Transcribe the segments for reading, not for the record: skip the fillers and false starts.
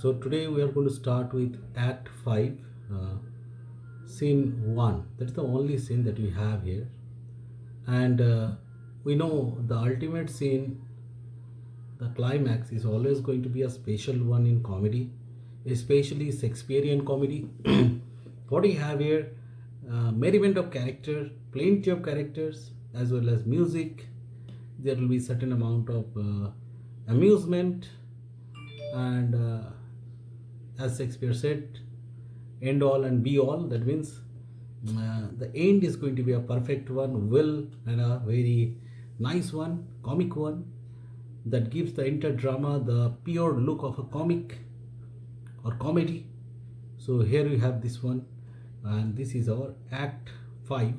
So today we are going to start with Act 5, Scene 1. That's the only scene that we have here. And we know the ultimate scene, the climax, is always going to be a special one in comedy, especially Shakespearean comedy. What we have here, merriment of character, plenty of characters, as well as music. There will be certain amount of amusement and as Shakespeare said, end all and be all. That means the end is going to be a perfect one, will, and a very nice one, comic one, that gives the entire drama the pure look of a comic or comedy. So here we have this one, and this is our Act 5,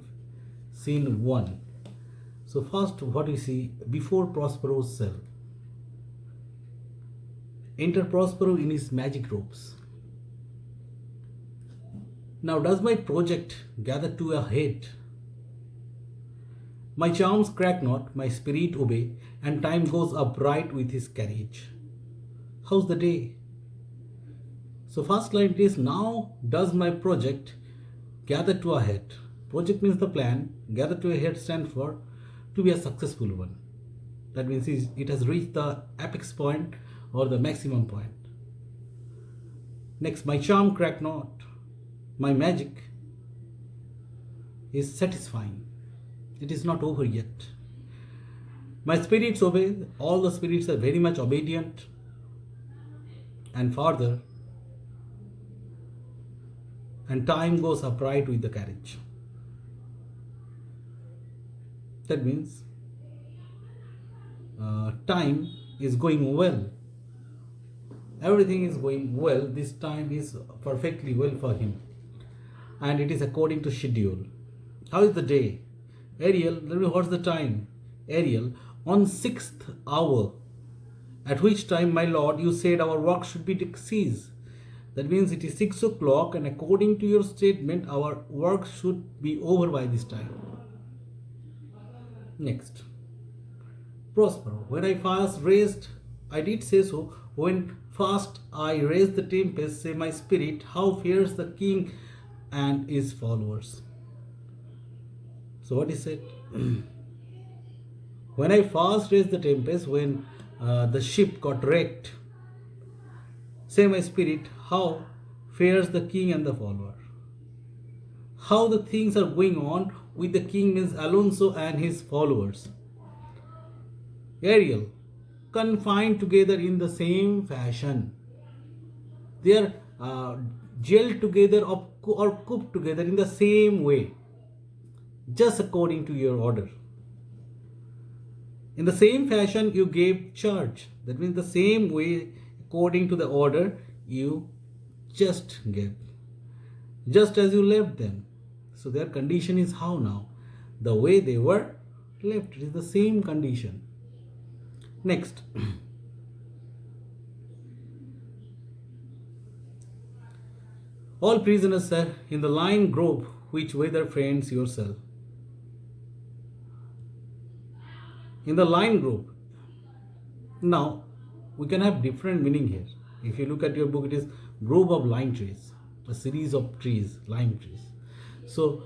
Scene 1. So first, what we see before Prospero's cell. Enter Prospero in his magic robes. Now does my project gather to a head? My charms crack not, my spirit obey, and time goes upright with his carriage. How's the day? So first line is, now does my project gather to a head? Project means the plan, gather to a head stands for to be a successful one. That means it has reached the apex point or the maximum point. Next, my charm crack not. My magic is satisfying. It is not over yet. My spirits obey. All the spirits are very much obedient. And farther, and time goes upright with the carriage. That means time is going well. Everything is going well. This time is perfectly well for him. And it is according to schedule. How is the day? Ariel, what's the time? Ariel, on 6th hour, at which time, my lord, you said our work should be ceased. That means it is 6 o'clock, and according to your statement, our work should be over by this time. Next. Prospero, when I first raised, I did say so, when first I raised the tempest, say my spirit, how fears the king and his followers. So what is it? When I first raised the tempest, when the ship got wrecked, say my spirit, how fears the king and the follower. How the things are going on with the king means Alonso and his followers. Ariel, confined together in the same fashion. They are jailed together or cooped together in the same way, just according to your order. In the same fashion you gave charge. That means the same way, according to the order you just gave. Just as you left them. So their condition is how now? The way they were left. It is the same condition. Next. All prisoners, sir, in the line group which weather friends yourself. In the line group. Now, we can have different meaning here. If you look at your book, it is group of lime trees. A series of trees, lime trees. So,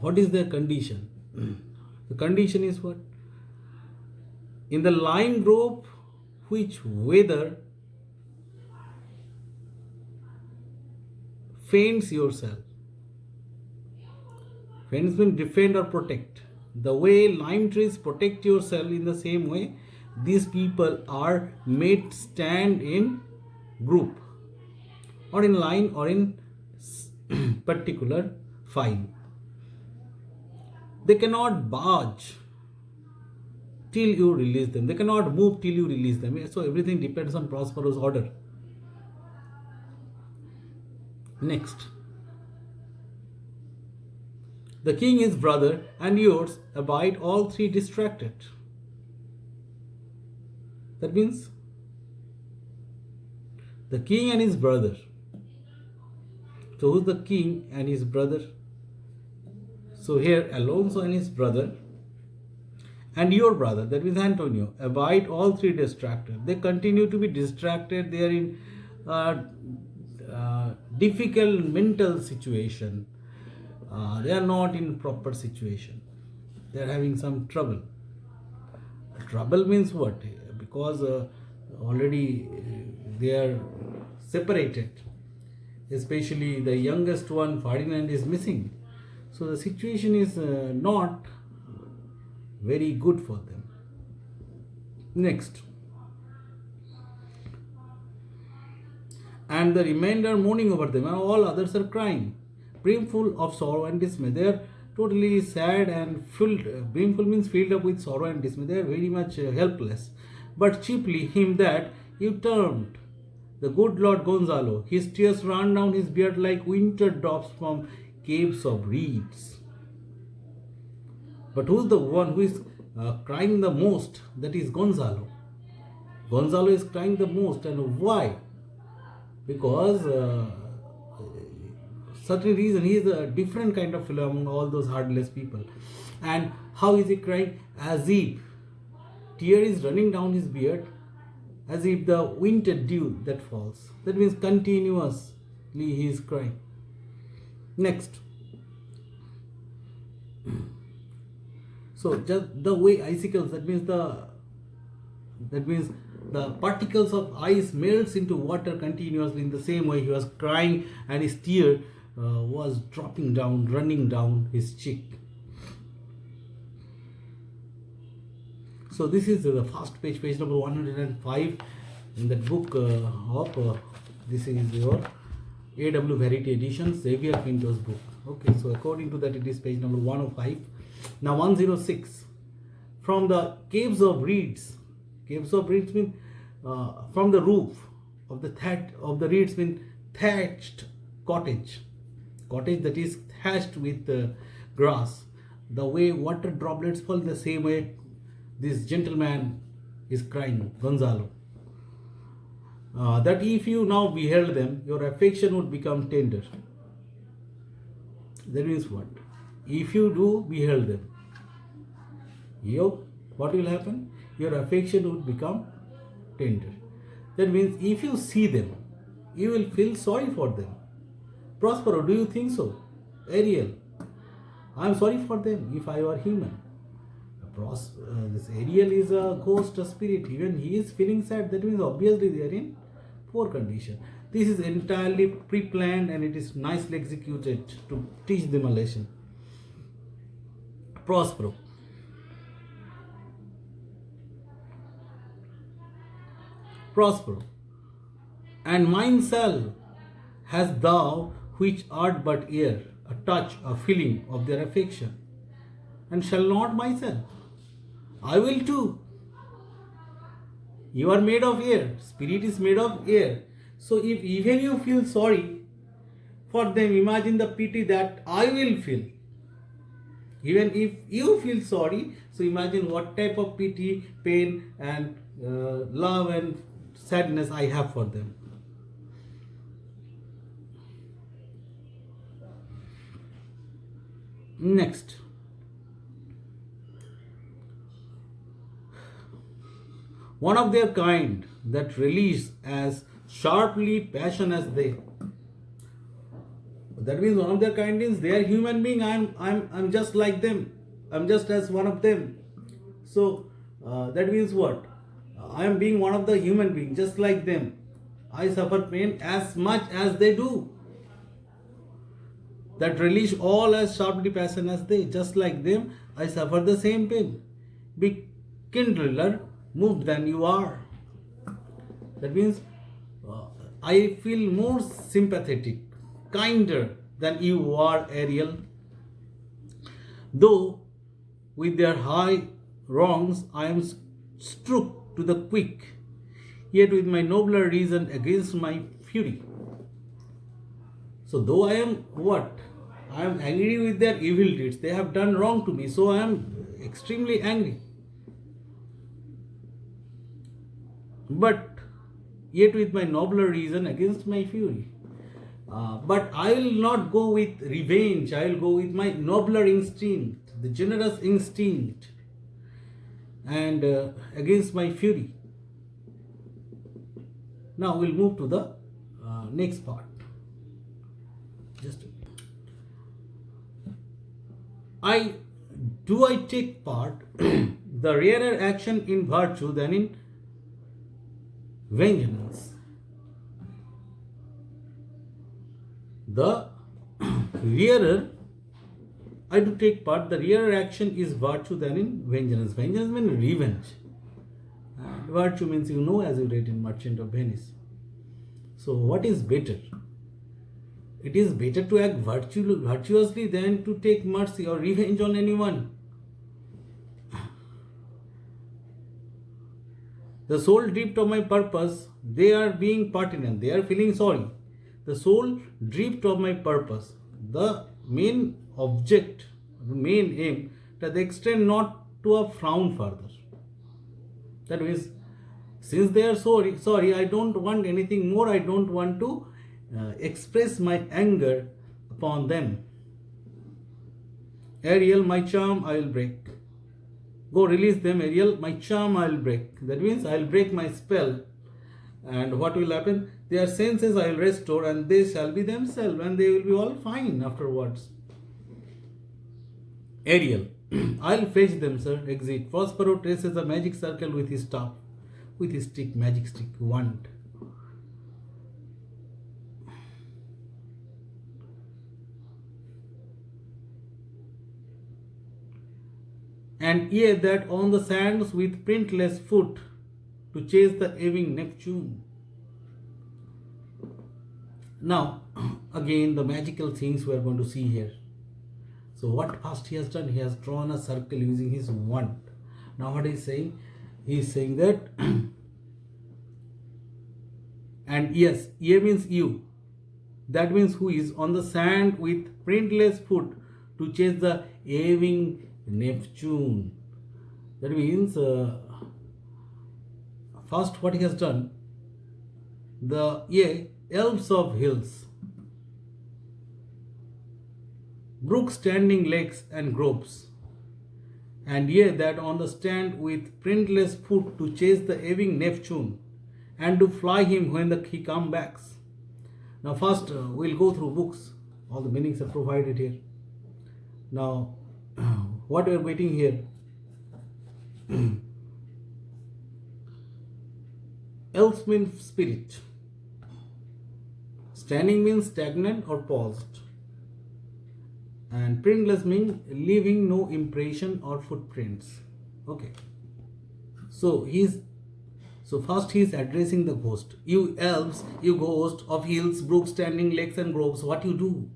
what is their condition? The condition is what? In the line group which weather fends yourself. Fends means defend or protect. The way lime trees protect yourself, in the same way these people are made stand in group or in line or in particular file. They cannot budge till you release them. They cannot move till you release them. So everything depends on Prospero's order. Next. The king, his brother, and yours abide all three distracted. That means the king and his brother. So who's the king and his brother? So here Alonso and his brother and your brother, that is Antonio, abide all three distracted. They continue to be distracted. They are in uh, difficult mental situation. They are not in proper situation. They are having some trouble. Trouble means what? Because already they are separated. Especially the youngest one, Ferdinand, is missing. So the situation is not very good for them. Next. And the remainder mourning over them, and all others are crying, brimful of sorrow and dismay. They are totally sad and filled. Brimful means filled up with sorrow and dismay. They are very much helpless. But chiefly him that you termed the good Lord Gonzalo. His tears ran down his beard like winter drops from caves of reeds. But who's the one who is crying the most? That is Gonzalo. Gonzalo is crying the most, and why? Because certain reason he is a different kind of fellow among all those heartless people. And how is he crying? As if tear is running down his beard, as if the winter dew that falls. That means continuously he is crying. Next. So just the way icicles, that means the particles of ice melts into water continuously. In the same way he was crying, and his tear was dropping down, running down his cheek. So this is the first page, page number 105 in that book of this is your A.W. Verity edition, Xavier Pinto's book. Okay, so according to that it is page number 105. Now 106. From the caves of reeds. Caves of reeds mean from the roof of the reeds mean thatched cottage. Cottage that is thatched with grass. The way water droplets fall, the same way this gentleman is crying, Gonzalo. That if you now beheld them, your affection would become tender. That means what? If you do behold them, what will happen? Your affection would become tender. That means if you see them, you will feel sorry for them. Prospero, do you think so? Ariel, I am sorry for them if I were human. This Ariel is a ghost, a spirit. Even he is feeling sad. That means obviously they are in poor condition. This is entirely pre-planned, and it is nicely executed to teach them a lesson. Prospero. Prospero. And mine shall hast thou which art but air, a touch, a feeling of their affection, and shall not myself. I will too. You are made of air. Spirit is made of air. So if even you feel sorry for them, imagine the pity that I will feel. Even if you feel sorry, so imagine what type of pity, pain, and love and sadness I have for them. Next. One of their kind that relish as sharply passion as they. That means one of their kind means they are human being. I'm just like them. I'm just as one of them. So that means what? I am being one of the human beings, just like them. I suffer pain as much as they do. That relish all as sharply passion as they, just like them. I suffer the same pain. Be kindler, moved than you are. That means I feel more sympathetic, kinder than you are, Ariel. Though with their high wrongs I am struck to the quick, yet with my nobler reason against my fury. So though I am what? I am angry with their evil deeds. They have done wrong to me, so I am extremely angry. But yet with my nobler reason against my fury. But I will not go with revenge. I will go with my nobler instinct, the generous instinct, and against my fury. Now we'll move to the next part. Just I I take part the rarer action in virtue than in vengeance. The rarer I do take part, the rarer action is virtue than in vengeance. Vengeance means revenge. And virtue means as you read in Merchant of Venice. So what is better? It is better to act virtuously than to take mercy or revenge on anyone. The sole drift of my purpose, they are being pertinent, they are feeling sorry. The sole drift of my purpose, the main object, the main aim, that they extend not to a frown further. That means, since they are sorry, I don't want anything more, I don't want to express my anger upon them. Ariel, my charm I will break. Go release them, Ariel, my charm I will break. That means I will break my spell. And what will happen? Their senses I will restore, and they shall be themselves, and they will be all fine afterwards. Ariel, I'll fetch them, sir. Exit. Prospero traces a magic circle with his staff, with his stick, magic stick, wand. And ye that on the sands with printless foot to chase the aving Neptune. Now, again, the magical things we are going to see here. So, what first he has done? He has drawn a circle using his wand. Now, what is he saying? He is saying that, and yes, ye means you. That means who is on the sand with printless foot to chase the aving Neptune. That means, first what he has done, the elves of hills, brook standing lakes and groves, and ye that on the stand with printless foot to chase the aving Neptune, and to fly him when he come back. Now first we'll go through books. All the meanings are provided here. Now what we are waiting here? Elves means spirit. Standing means stagnant or paused. And printless means leaving no impression or footprints. Okay. So first he is addressing the ghost. You elves, you ghost of hills, brooks, standing lakes and groves, what you do?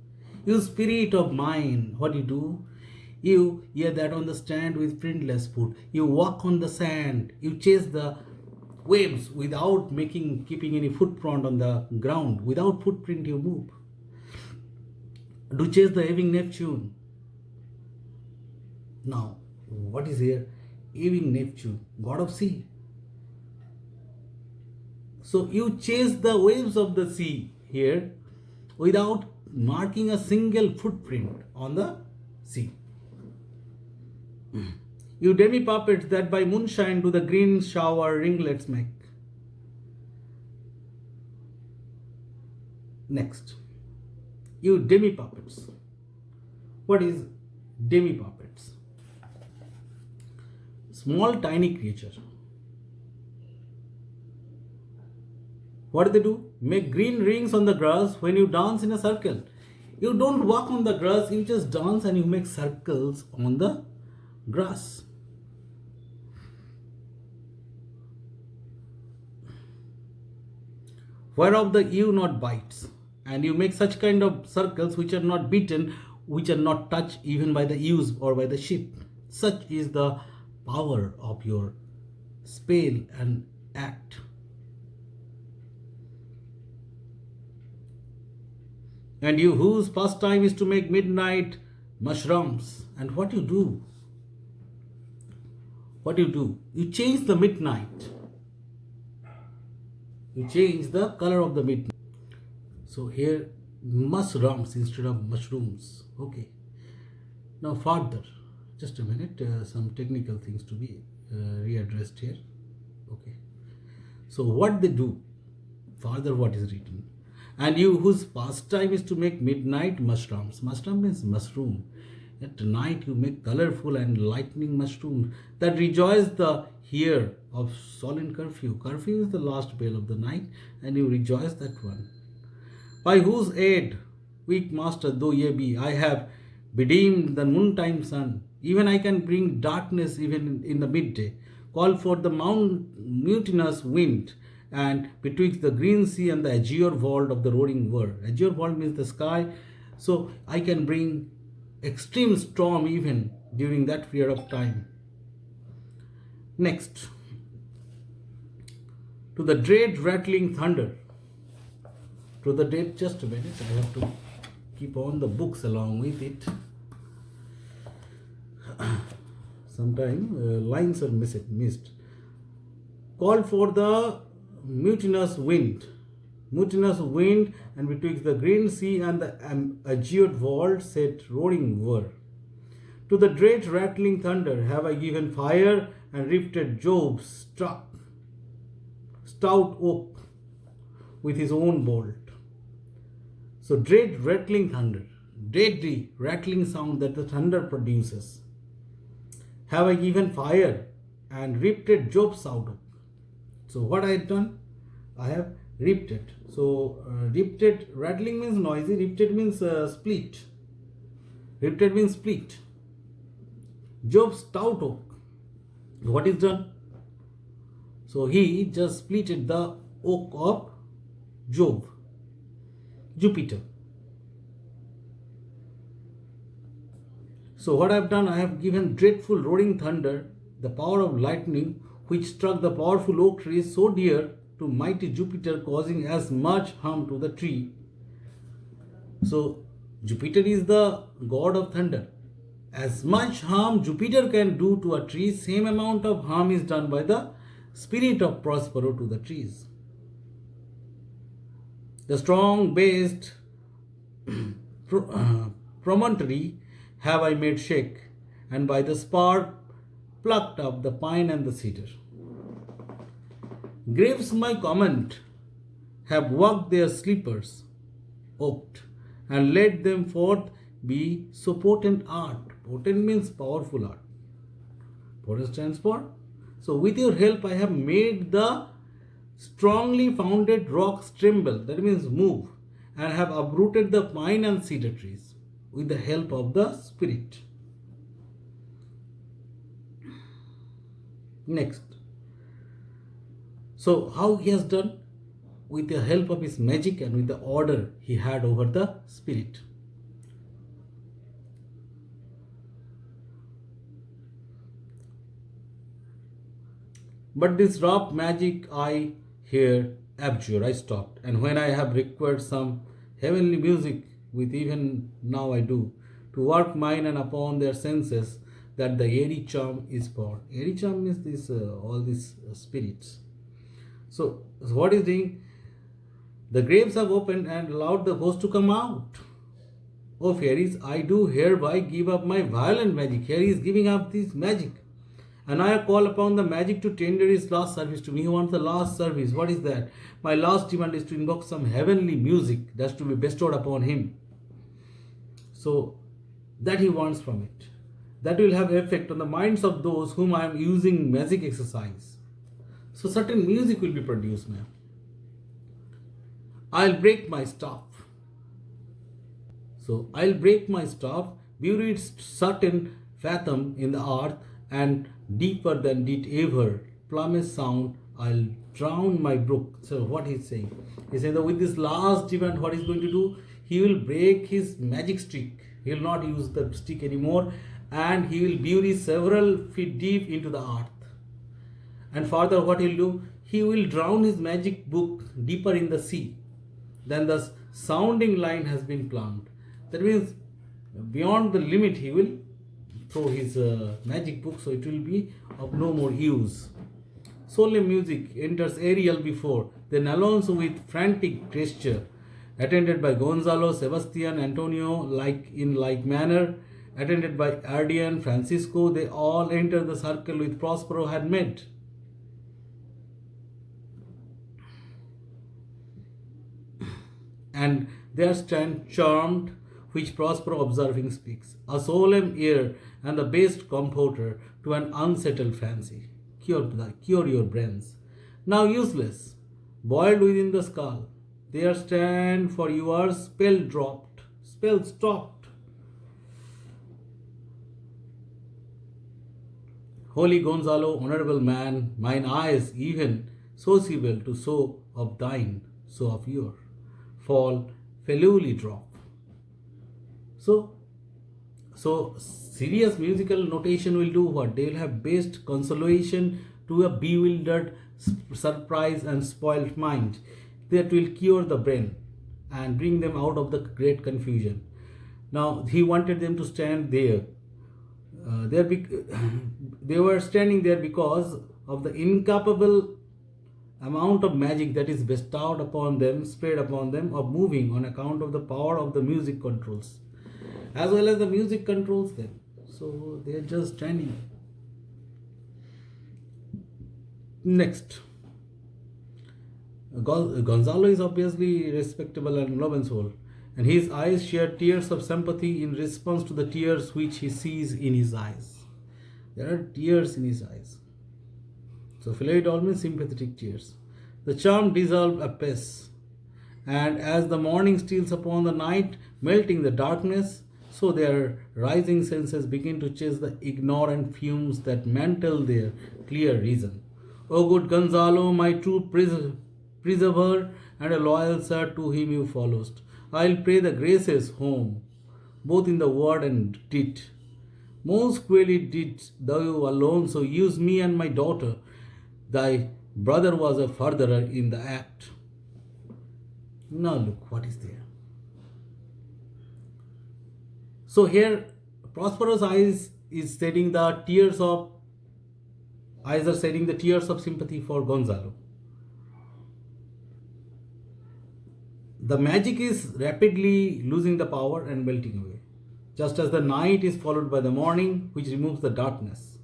You spirit of mine, what you do? You that on the stand with printless foot, you walk on the sand, you chase the waves without keeping any footprint on the ground. Without footprint you move. To chase the aving Neptune. Now, what is here? Aving Neptune, god of sea. So you chase the waves of the sea here without marking a single footprint on the sea. You demi puppets that by moonshine do the green shower ringlets make. Next, you demi puppets. What is demi puppets? Small tiny creature. What do they do? Make green rings on the grass when you dance in a circle. You don't walk on the grass, you just dance and you make circles on the grass. Whereof the ewe not bites, and you make such kind of circles which are not beaten, which are not touched even by the ewes or by the sheep. Such is the power of your spell and act. And you whose pastime is to make midnight mushrooms. And what you do? What you do? You change the midnight. You change the color of the midnight. So here mushrooms instead of mushrooms. Okay. Now further, just a minute, some technical things to be readdressed here. Okay. So what they do? Further what is written? And you whose pastime is to make midnight mushrooms. Mushroom means mushroom. At night you make colorful and lightning mushrooms that rejoice the hear of solemn curfew. Curfew is the last bell of the night, and you rejoice that one. By whose aid, weak master though ye be, I have bedeemed the noontime sun. Even I can bring darkness even in the midday. Call forth the mutinous wind, and betwixt the green sea and the azure vault of the roaring world. Azure vault means the sky. So I can bring extreme storm even during that period of time. Next, to the dread rattling thunder. To the dread, just a minute, I have to keep on the books along with it. Sometimes lines are missed. Call for the mutinous wind, and betwixt the green sea and the azure vault set roaring whir. To the dread rattling thunder have I given fire, and rifted Job's stout oak with his own bolt. So dread rattling thunder, deadly rattling sound that the thunder produces. Have I given fire, and rifted Job's stout oak. So what I have done? I have ripped it. So ripped, rattling means noisy, ripped means split. Ripped means split. Job's stout oak. What is done? So he just splitted the oak of Job, Jupiter. So what I have done, I have given dreadful roaring thunder, the power of lightning, which struck the powerful oak tree so dear to mighty Jupiter, causing as much harm to the tree. So Jupiter is the god of thunder. As much harm Jupiter can do to a tree, same amount of harm is done by the spirit of Prospero to the trees. The strong-based promontory have I made shake, and by the spark plucked up the pine and the cedar. Graves my comment have worked their sleepers, oaked, and let them forth be so potent art. Potent means powerful art. Potent stands for. So with your help I have made the strongly founded rocks tremble, that means move, and have uprooted the pine and cedar trees with the help of the spirit. Next. So how he has done? With the help of his magic and with the order he had over the spirit. But this rough magic I here abjure, I stopped. And when I have required some heavenly music, with even now I do, to work mine and upon their senses, that the airy charm is poured. Airy charm is this all these spirits. So what is doing? The graves have opened and allowed the ghost to come out. O fairies, I do hereby give up my violent magic. Here he is giving up this magic. And I call upon the magic to tender his last service to me. He wants the last service. What is that? My last demand is to invoke some heavenly music that's to be bestowed upon him. So that he wants from it. That will have effect on the minds of those whom I am using magic exercise. So certain music will be produced now. I'll break my staff. So I'll break my staff, bury its certain fathom in the earth, and deeper than did ever plummet sound, I'll drown my brook. So what he's saying? He's saying that with this last event, what he's going to do? He will break his magic stick. He will not use the stick anymore, and he will bury several feet deep into the earth. And further, what he'll do? He will drown his magic book deeper in the sea. Then the sounding line has been plumbed. That means beyond the limit he will throw his magic book, so it will be of no more use. Solemn music enters Ariel before, then Alonso with frantic gesture, attended by Gonzalo, Sebastian, Antonio, like manner, attended by Ardian, Francisco, they all enter the circle with Prospero had met. and there stand charmed, which Prospero observing speaks, a solemn ear and the best comforter to an unsettled fancy. Cure your brains. Now useless, boiled within the skull. There stand for you are spell stopped. Holy Gonzalo, honorable man, mine eyes even sociable to so of thine, so of your fall, fellowly drop. So, so serious musical notation will do what? They will have best consolation to a bewildered, surprised, and spoilt mind that will cure the brain and bring them out of the great confusion. Now, he wanted them to stand there. They were standing there because of the incapable amount of magic that is bestowed upon them, spread upon them, of moving on account of the power of the music controls, as well as the music controls them. So they are just standing. Next, Gonzalo is obviously respectable and noble soul, and his eyes shed tears of sympathy in response to the tears which he sees in his eyes. There are tears in his eyes. So phileo means sympathetic tears. The charm dissolved apace, and as the morning steals upon the night, melting the darkness, so their rising senses begin to chase the ignorant fumes that mantle their clear reason. O good Gonzalo, my true preserver and a loyal sir, to him you followest, I'll pray the graces home, both in the word and deed. Most cruelly did thou alone so use me and my daughter. Thy brother was a furtherer in the act. Now look what is there. So here Prospero's eyes are shedding the tears of sympathy for Gonzalo. The magic is rapidly losing the power and melting away, just as the night is followed by the morning, which removes the darkness.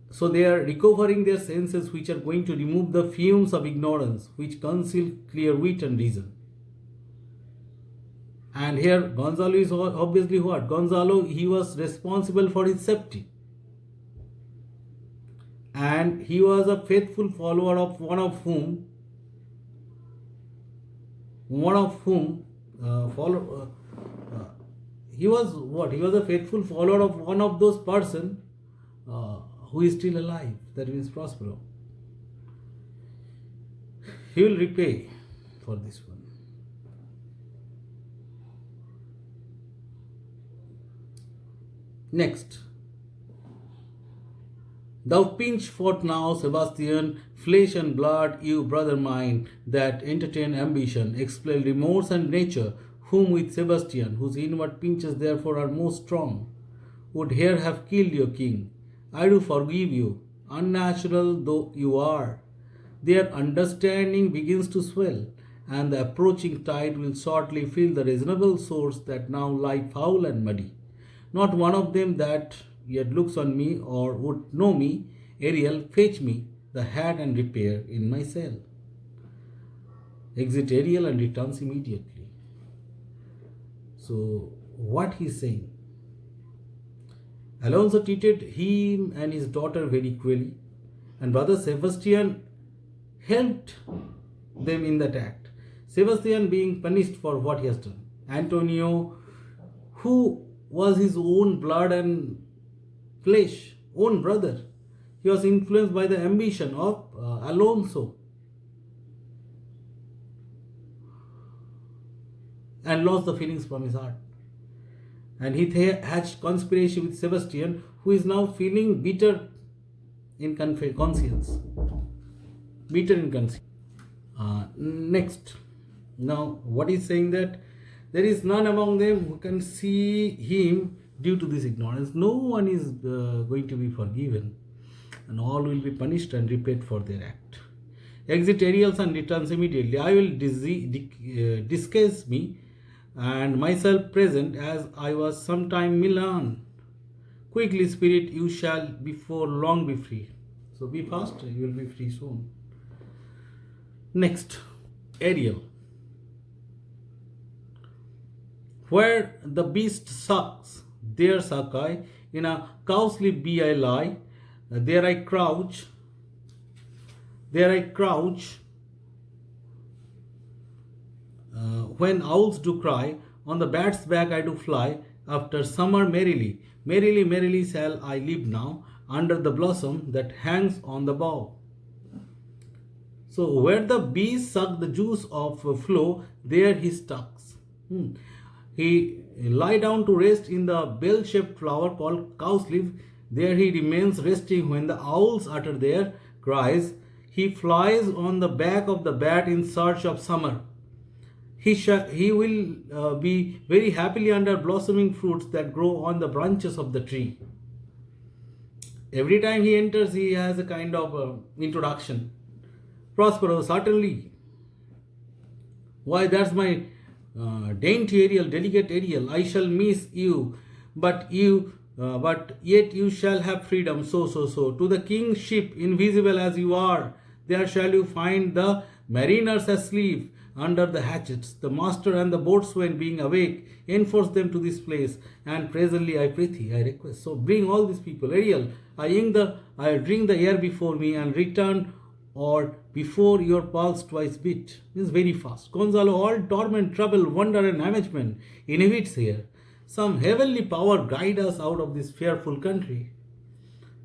So they are recovering their senses, which are going to remove the fumes of ignorance, which conceal clear wit and reason. And here Gonzalo is obviously what? Gonzalo, he was responsible for his safety. And he was a faithful follower of one of whom he was what? He was a faithful follower of one of those person who is still alive. That means Prospero. He will repay for this one. Next. Thou pinch forth now, Sebastian, flesh and blood, you brother mine, that entertain ambition, expel remorse and nature, whom with Sebastian, whose inward pinches therefore are most strong, would here have killed your king. I do forgive you, unnatural though you are. Their understanding begins to swell, and the approaching tide will shortly fill the reasonable source that now lie foul and muddy. Not one of them that yet looks on me or would know me, Ariel, fetch me the hat and repair in my cell. Exit Ariel and returns immediately. So, what he is saying? Alonso treated him and his daughter very cruelly, and brother Sebastian helped them in that act. Sebastian being punished for what he has done. Antonio, who was his own blood and flesh, own brother, he was influenced by the ambition of Alonso and lost the feelings from his heart. And he hatched conspiracy with Sebastian, who is now feeling bitter in conscience. Bitter in conscience. Next. Now, what is saying that there is none among them who can see him due to this ignorance. No one is going to be forgiven, and all will be punished and repaid for their act. Exit Ariel's and returns immediately. I will disguise me and myself present as I was sometime Milan. Quickly, spirit, you shall before long be free. So be fast, you will be free soon. Next, Ariel. Where the beast sucks, there suck I. In a cowslip bee I lie. There I crouch. There I crouch. When owls do cry, on the bat's back I do fly. After summer merrily, merrily, merrily shall I live now under the blossom that hangs on the bough. So where the bees suck the juice of a flow, there he stucks. He lie down to rest in the bell-shaped flower called cowslip. There he remains resting when the owls utter their cries. He flies on the back of the bat in search of summer. He will be very happily under blossoming fruits that grow on the branches of the tree. Every time he enters, he has a kind of introduction. Prospero, certainly. Why, that's my dainty Ariel, delicate Ariel. I shall miss you, but yet you shall have freedom. So. To the king's ship, invisible as you are, there shall you find the mariners asleep under the hatches. The master and the boatswain being awake, enforce them to this place. And presently, I prithee, I request. So bring all these people. Ariel, I drink the air before me and return or before your pulse twice beat. Means very fast. Gonzalo, all torment, trouble, wonder, and amazement inhibits here. Some heavenly power guide us out of this fearful country.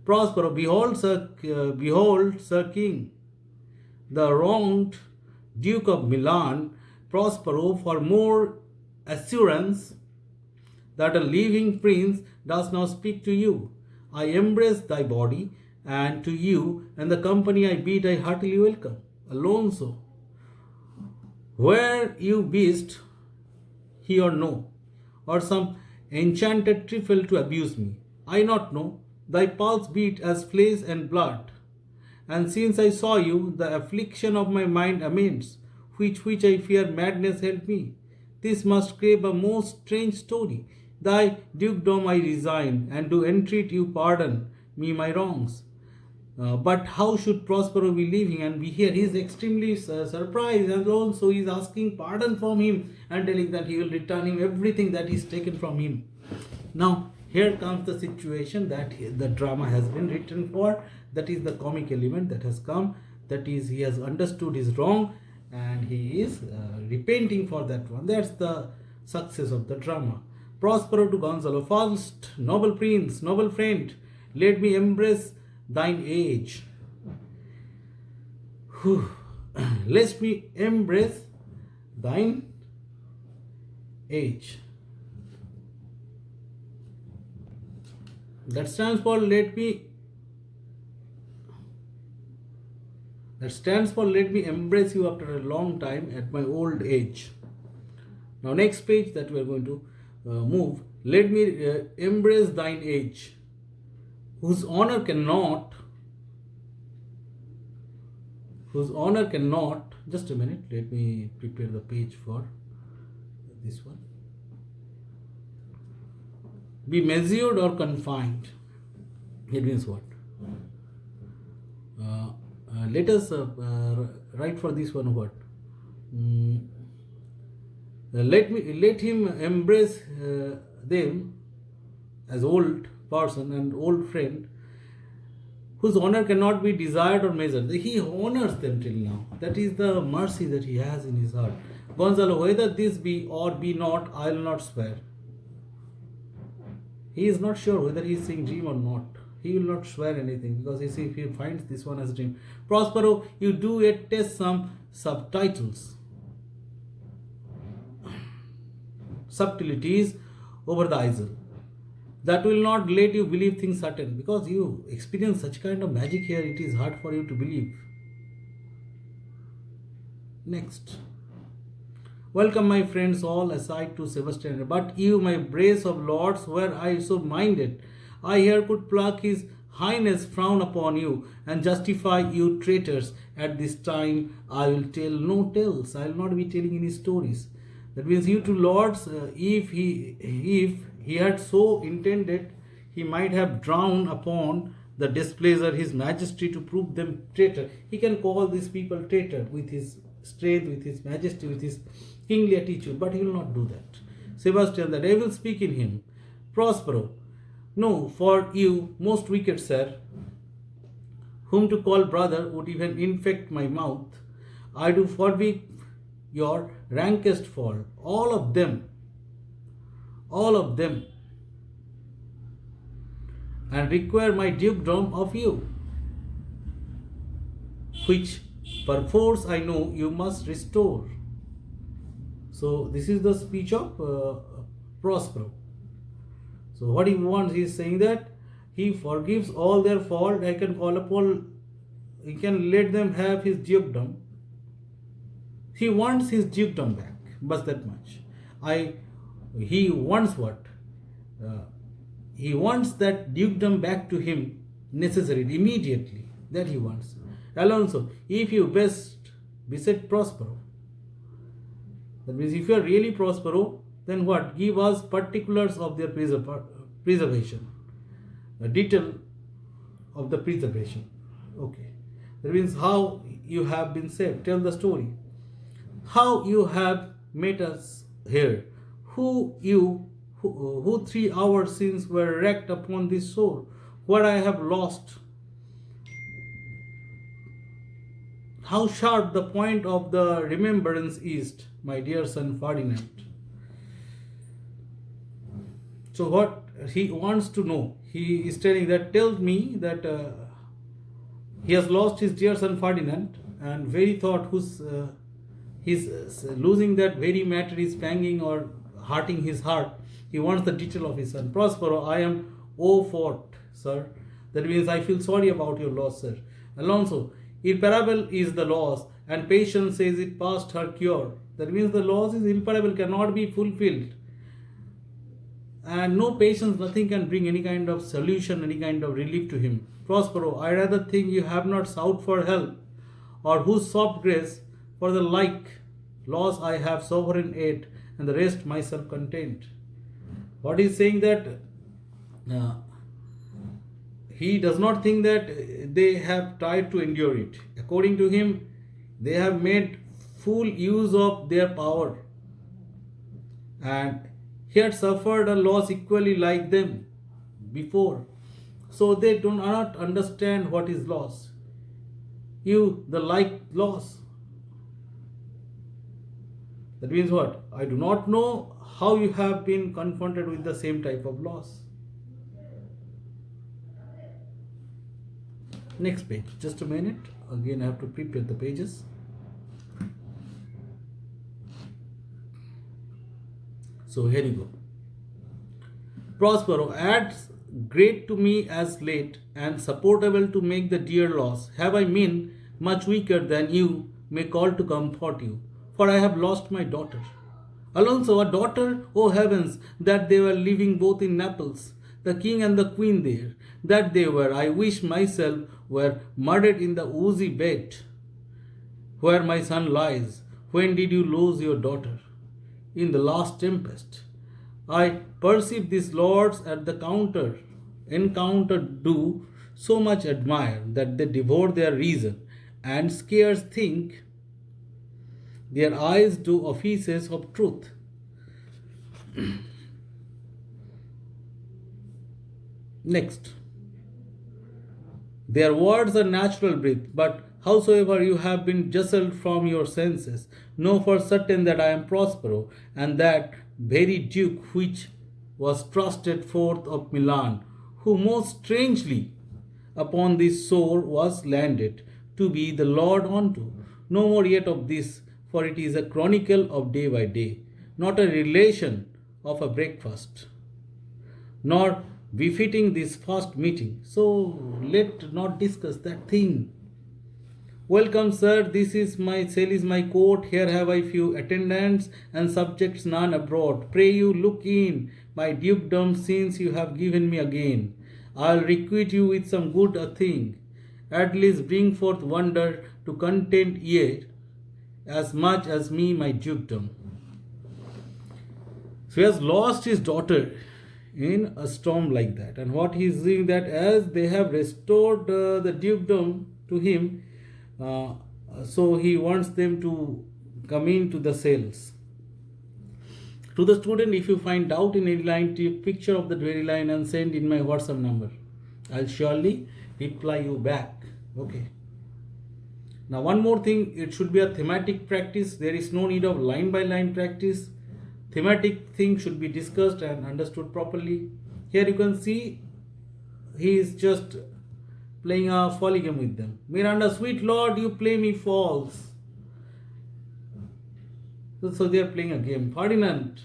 Prospero, behold, Sir King, the wronged Duke of Milan, Prospero, for more assurance that a living prince does not speak to you. I embrace thy body, and to you and the company I bid I heartily welcome. Alonso, where you beast, he or no, or some enchanted trifle to abuse me. I not know, thy pulse beat as flesh and blood. And since I saw you, the affliction of my mind amends, which I fear madness help me. This must crave a most strange story. Thy dukedom I resign, and do entreat you pardon me my wrongs. But how should Prospero be living and be here? He is extremely surprised, and also he is asking pardon from him and telling that he will return him everything that is taken from him. Now, here comes the situation that the drama has been written for. That is the comic element that has come. That is, he has understood his wrong and he is repenting for that one. That's the success of the drama. Prospero to Gonzalo, first, noble prince, noble friend, let me embrace thine age. Let me embrace thine age. That stands for let me embrace you after a long time at my old age. Now next page that we are going to move. Let me embrace thine age, whose honor cannot, just a minute, let me prepare the page for this one, be measured or confined. It means what? Let us write for this one what? Let him embrace them as old person and old friend, whose honor cannot be desired or measured. He honors them till now. That is the mercy that he has in his heart. Gonzalo, whether this be or be not, I will not swear. He is not sure whether he is seeing dream or not. He will not swear anything because if he finds this one as a dream. Prospero, you do yet test some subtitles, subtleties over the easel. That will not let you believe things certain, because you experience such kind of magic here, it is hard for you to believe. Next. Welcome my friends all aside to Sebastian, but you my brace of lords were I so minded, I here could pluck his highness frown upon you and justify you traitors. At this time I will tell no tales, I will not be telling any stories. That means you two lords, if he had so intended, he might have drawn upon the displeasure his majesty to prove them traitor. He can call these people traitor with his strength, with his majesty, with his kingly attitude, but he will not do that. Sebastian, that I will speak in him. Prospero, no, for you, most wicked sir, whom to call brother would even infect my mouth. I do forgive your rankest fault, all of them, and require my dukedom of you, which perforce I know you must restore. So this is the speech of Prospero. So what he wants, he is saying that he forgives all their fault. I can call upon, he can let them have his dukedom. He wants his dukedom back, but that much. He wants what? Uh, he wants that dukedom back to him necessarily, immediately. That he wants. Alonso, if you best beset Prospero, that means if you are really Prospero, then what? Give us particulars of their preservation, a detail of the preservation. Okay. That means how you have been saved. Tell the story. How you have met us here. Who 3 hours since were wrecked upon this shore, where I have lost. How sharp the point of the remembrance is, my dear son Ferdinand. So what he wants to know, he is telling that, tells me that he has lost his dear son Ferdinand, and very thought he's losing that very matter is panging or hurting his heart. He wants the detail of his son. Prospero, I am fort, sir. That means I feel sorry about your loss, sir. Alonso, irreparable is the loss, and patience says it past her cure. That means the loss is irreparable, cannot be fulfilled. And no patience, nothing can bring any kind of solution, any kind of relief to him. Prospero, I rather think you have not sought for help, or whose soft grace, for the like loss I have sovereign aid, and the rest myself content. What is saying that he does not think that they have tried to endure it. According to him, they have made full use of their power, and he had suffered a loss equally like them before. So they do not understand what is loss. You, the like loss. That means what? I do not know how you have been confronted with the same type of loss. Next page, just a minute. Again, I have to prepare the pages. So here you go. Prospero adds, great to me as late, and supportable to make the dear loss. Have I been much weaker than you may call to comfort you? For I have lost my daughter. Alonso, a daughter? Oh heavens, that they were living both in Naples, the king and the queen there. That they were, I wish myself were murdered in the oozy bed where my son lies. When did you lose your daughter? In the last tempest. I perceive these lords at the encounter do so much admire that they devour their reason, and scarce think their eyes do offices of truth. Next. Their words are natural breath, but howsoever you have been jostled from your senses, know for certain that I am Prospero, and that very Duke which was trusted forth of Milan, who most strangely upon this shore was landed, to be the Lord unto. No more yet of this, for it is a chronicle of day by day, not a relation of a breakfast, nor befitting this first meeting. So let not discuss that thing. Welcome, sir. This is my cell is my court. Here have I few attendants and subjects none abroad. Pray you look in my dukedom since you have given me again. I'll requite you with some good a thing. At least bring forth wonder to content ye as much as me my dukedom. So he has lost his daughter in a storm like that, and what he is doing, that as they have restored the dukedom to him, so he wants them to come into the cells. To the student, if you find doubt in any line, take picture of that very line and send in my WhatsApp number. I'll surely reply you back. Okay. Now one more thing, it should be a thematic practice. There is no need of line by line practice. Thematic thing should be discussed and understood properly. Here you can see he is just playing a folly game with them. Miranda, sweet lord, you play me false. So they are playing a game. Ferdinand,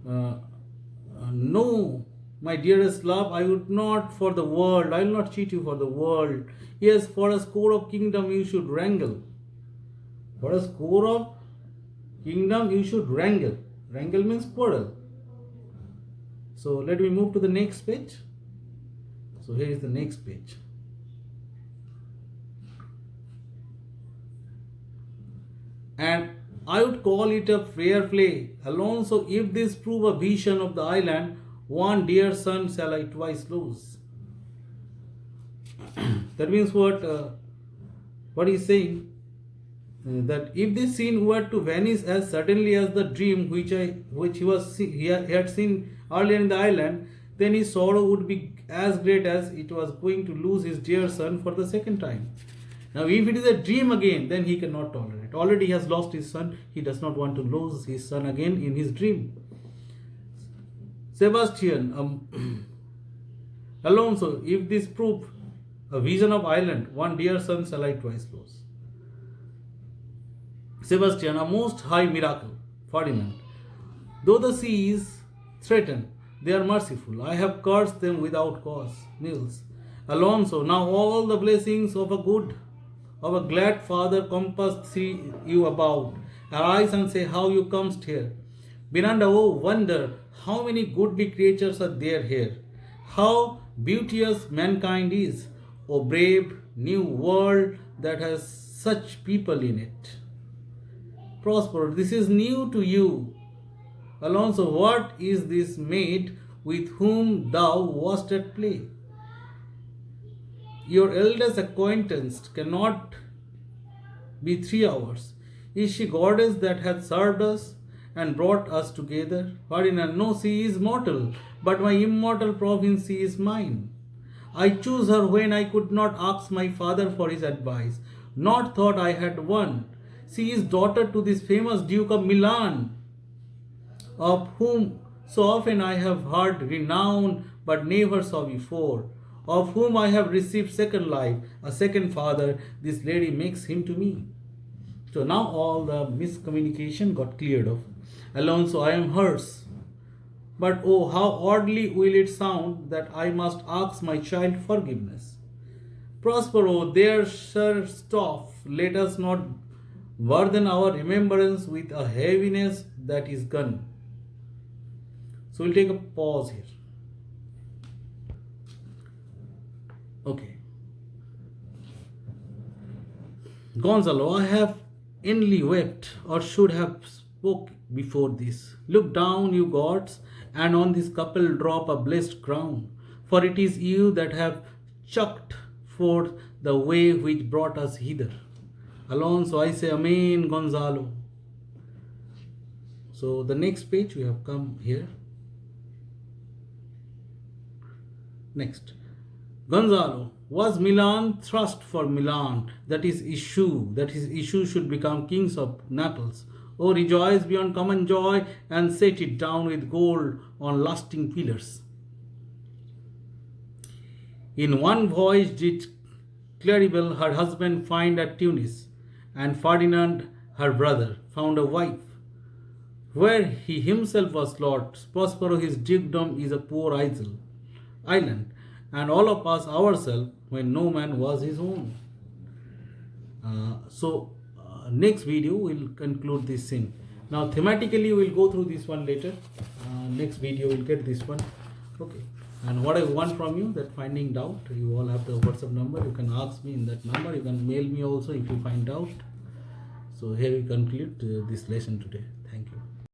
no, my dearest love, I would not for the world, I will not cheat you for the world. Yes, for a score of kingdom you should wrangle. For a score of kingdom you should wrangle. Wrangle means quarrel. So let me move to the next page. So here is the next page. And I would call it a fair play. Alonso, if this prove a vision of the island, one dear son shall I twice lose. That means what he's saying, that if this scene were to vanish as suddenly as the dream which he had seen earlier in the island, then his sorrow would be as great as it was going to lose his dear son for the second time. Now, if it is a dream again, then he cannot tolerate. Already he has lost his son. He does not want to lose his son again in his dream. Sebastian, Alonso, if this prove a vision of island, one dear son shall I twice lose. Sebastian, a most high miracle. Ferdinand, though the sea is threatened, they are merciful. I have cursed them without cause. Nils, Alonso, now all the blessings of a glad father compass you about. Arise and say how you comest here. Miranda, oh wonder, how many goodly creatures are there here. How beauteous mankind is. O brave new world that has such people in it. Prosper, this is new to you. Alonso, what is this maid with whom thou wast at play? Your eldest acquaintance cannot be 3 hours. Is she goddess that hath served us and brought us together? Ferdinand, no, she is mortal, but my immortal province is mine. I choose her when I could not ask my father for his advice, not thought I had one. She is daughter to this famous Duke of Milan, of whom so often I have heard renown but never saw before, of whom I have received second life, a second father. This lady makes him to me. So now all the miscommunication got cleared off. Alonso, I am hers. But oh, how oddly will it sound that I must ask my child forgiveness. Prospero, there, Sir Stoff, let us not burden our remembrance with a heaviness that is gone. So we'll take a pause here. Okay. Gonzalo, I have inly wept, or should have spoke before this. Look down, you gods, and on this couple drop a blessed crown, for it is you that have chucked forth the way which brought us hither. Alonso, I say Amen, Gonzalo. So the next page we have come here. Next. Gonzalo, was Milan thrust for Milan, that his issue should become kings of Naples? Oh, rejoice beyond common joy and set it down with gold on lasting pillars. In one voyage did Claribel her husband find at Tunis, and Ferdinand her brother found a wife. Where he himself was lord, Prospero his dukedom is a poor island, and all of us ourselves when no man was his own. Next video will conclude this scene. Now thematically we'll go through this one later. Next video we'll get this one. Okay. And what I want from you, that finding doubt, you all have the WhatsApp number. You can ask me in that number. You can mail me also if you find doubt. So here we conclude this lesson today.